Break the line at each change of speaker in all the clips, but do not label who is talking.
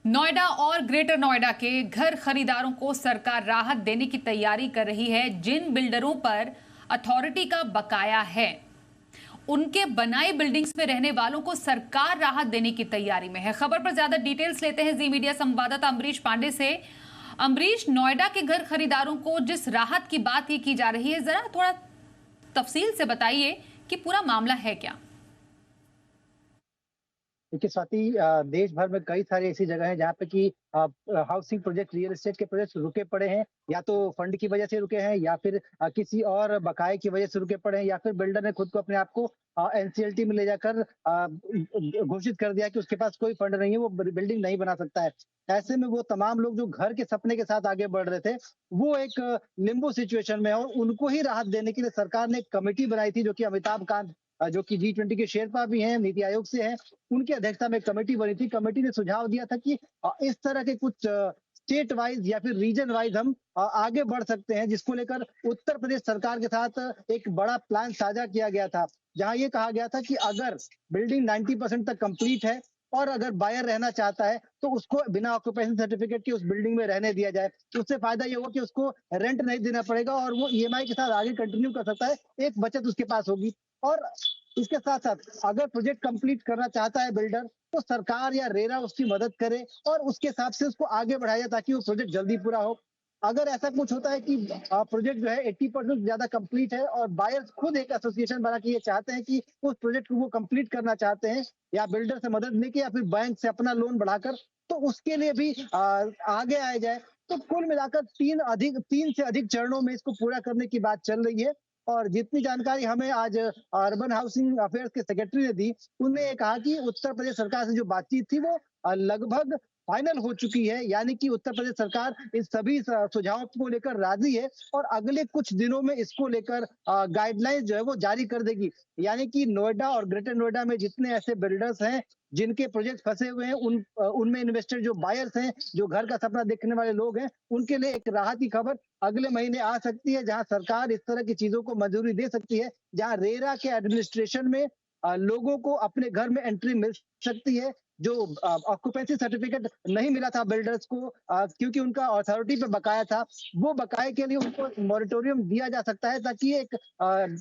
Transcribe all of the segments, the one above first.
नोएडा और ग्रेटर नोएडा के घर खरीदारों को सरकार राहत देने की तैयारी कर रही है। जिन बिल्डरों पर अथॉरिटी का बकाया है, उनके बनाई बिल्डिंग्स में रहने वालों को सरकार राहत देने की तैयारी में है। खबर पर ज्यादा डिटेल्स लेते हैं जी मीडिया संवाददाता अमरीश पांडे से। अमरीश, नोएडा के घर खरीदारों को जिस राहत की बात ये की जा रही है, जरा थोड़ा तफसील से बताइए कि पूरा मामला है क्या।
देखिए स्वाति, देश भर में कई सारी ऐसी जगह हैं जहाँ पे कि हाउसिंग प्रोजेक्ट, रियल एस्टेट के प्रोजेक्ट रुके पड़े हैं। या तो फंड की वजह से रुके हैं, या फिर किसी और बकाये की वजह से रुके पड़े हैं, या फिर बिल्डर ने खुद को अपने आप को एनसीएलटी में ले जाकर घोषित कर दिया कि उसके पास कोई फंड नहीं है, वो बिल्डिंग नहीं बना सकता है। ऐसे में वो तमाम लोग जो घर के सपने के साथ आगे बढ़ रहे थे, वो एक लिम्बो सिचुएशन में है, और उनको ही राहत देने के लिए सरकार ने एक कमेटी बनाई थी, जो कि अमिताभ कांत, जो कि G20 के शेरपा भी हैं, नीति आयोग से हैं, उनकी अध्यक्षता में कमेटी बनी थी। कमेटी ने सुझाव दिया था कि इस तरह के कुछ स्टेट वाइज या फिर रीजन वाइज हम आगे बढ़ सकते हैं, जिसको लेकर उत्तर प्रदेश सरकार के साथ एक बड़ा प्लान साझा किया गया था, जहां ये कहा गया था कि अगर बिल्डिंग 90% तक कंप्लीट है और अगर बायर रहना चाहता है, तो उसको बिना ऑक्यूपेशन सर्टिफिकेट के उस बिल्डिंग में रहने दिया जाए। उससे फायदा ये होगा कि उसको रेंट नहीं देना पड़ेगा और वो ईएमआई के साथ आगे कंटिन्यू कर सकता है। एक बचत उसके पास होगी। और इसके साथ साथ अगर प्रोजेक्ट कंप्लीट करना चाहता है बिल्डर, तो सरकार या रेरा उसकी मदद करे और उसके हिसाब से उसको आगे बढ़ाया, ताकि वो प्रोजेक्ट जल्दी पूरा हो। अगर ऐसा कुछ होता है कि प्रोजेक्ट जो है 80% ज्यादा कंप्लीट है और बायर्स खुद एक एसोसिएशन बना के ये चाहते हैं कि उस प्रोजेक्ट को वो कंप्लीट करना चाहते हैं, या बिल्डर से मदद लेके या फिर बैंक से अपना लोन बढ़ाकर, तो उसके लिए भी आगे आया जाए। तो कुल मिलाकर 3 से अधिक चरणों में इसको पूरा करने की बात चल रही है। और जितनी जानकारी हमें आज अर्बन हाउसिंग अफेयर्स के सेक्रेटरी ने दी, उनने ये कहा कि उत्तर प्रदेश सरकार से जो बातचीत थी वो लगभग फाइनल हो चुकी है। यानी कि उत्तर प्रदेश सरकार इन सभी सुझावों को लेकर राजी है और अगले कुछ दिनों में इसको लेकर गाइडलाइंस जो है वो जारी कर देगी। यानी कि नोएडा और ग्रेटर नोएडा में जितने ऐसे बिल्डर्स हैं जिनके प्रोजेक्ट फंसे हुए हैं, उनमें इन्वेस्टर जो बायर्स हैं, जो घर का सपना देखने वाले लोग हैं, उनके लिए एक राहत की खबर अगले महीने आ सकती है, जहां सरकार इस तरह की चीजों को मंजूरी दे सकती है, जहां रेरा के एडमिनिस्ट्रेशन में लोगों को अपने घर में एंट्री मिल सकती है। जो ऑक्यूपेंसी सर्टिफिकेट नहीं मिला था बिल्डर्स को, क्योंकि उनका अथॉरिटी पे बकाया था, वो बकाये के लिए उनको मॉरिटोरियम दिया जा सकता है, ताकि एक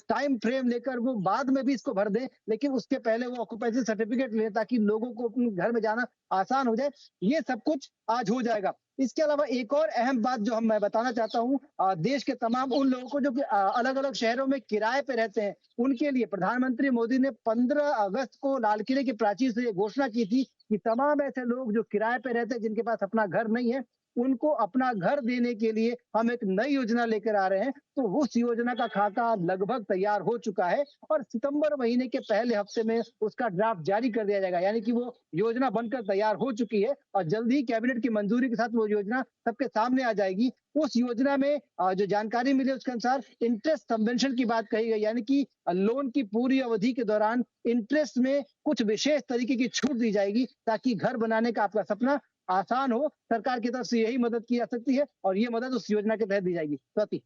टाइम फ्रेम लेकर वो बाद में भी इसको भर दें, लेकिन उसके पहले वो ऑक्यूपेंसी सर्टिफिकेट लें, ताकि लोगों को अपने घर में जाना आसान हो जाए। ये सब कुछ आज हो जाएगा। इसके अलावा एक और अहम बात जो मैं बताना चाहता हूँ, देश के तमाम उन लोगों को जो कि अलग-अलग शहरों में किराए पे रहते हैं, उनके लिए प्रधानमंत्री मोदी ने 15 अगस्त को लाल किले की प्राचीर से ये घोषणा की थी कि तमाम ऐसे लोग जो किराए पे रहते हैं, जिनके पास अपना घर नहीं है, उनको अपना घर देने के लिए हम एक नई योजना लेकर आ रहे हैं। तो उस योजना का खाका लगभग तैयार हो चुका है और सितंबर महीने के पहले हफ्ते में उसका ड्राफ्ट जारी कर दिया जाएगा। यानी कि वो योजना बनकर तैयार हो चुकी है और जल्द ही कैबिनेट की मंजूरी के साथ वो योजना सबके सामने आ जाएगी। उस योजना में जो जानकारी मिली उसके अनुसार इंटरेस्ट सबवेंशन की बात कही गई, यानी कि लोन की पूरी अवधि के दौरान इंटरेस्ट में कुछ विशेष तरीके की छूट दी जाएगी, ताकि घर बनाने का आपका सपना आसान हो। सरकार की तरफ से यही मदद की जा सकती है और ये मदद उस योजना के तहत दी जाएगी। स्वाति।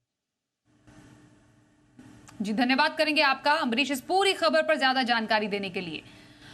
जी, धन्यवाद करेंगे आपका अमरीश, इस पूरी खबर पर ज्यादा जानकारी देने के लिए।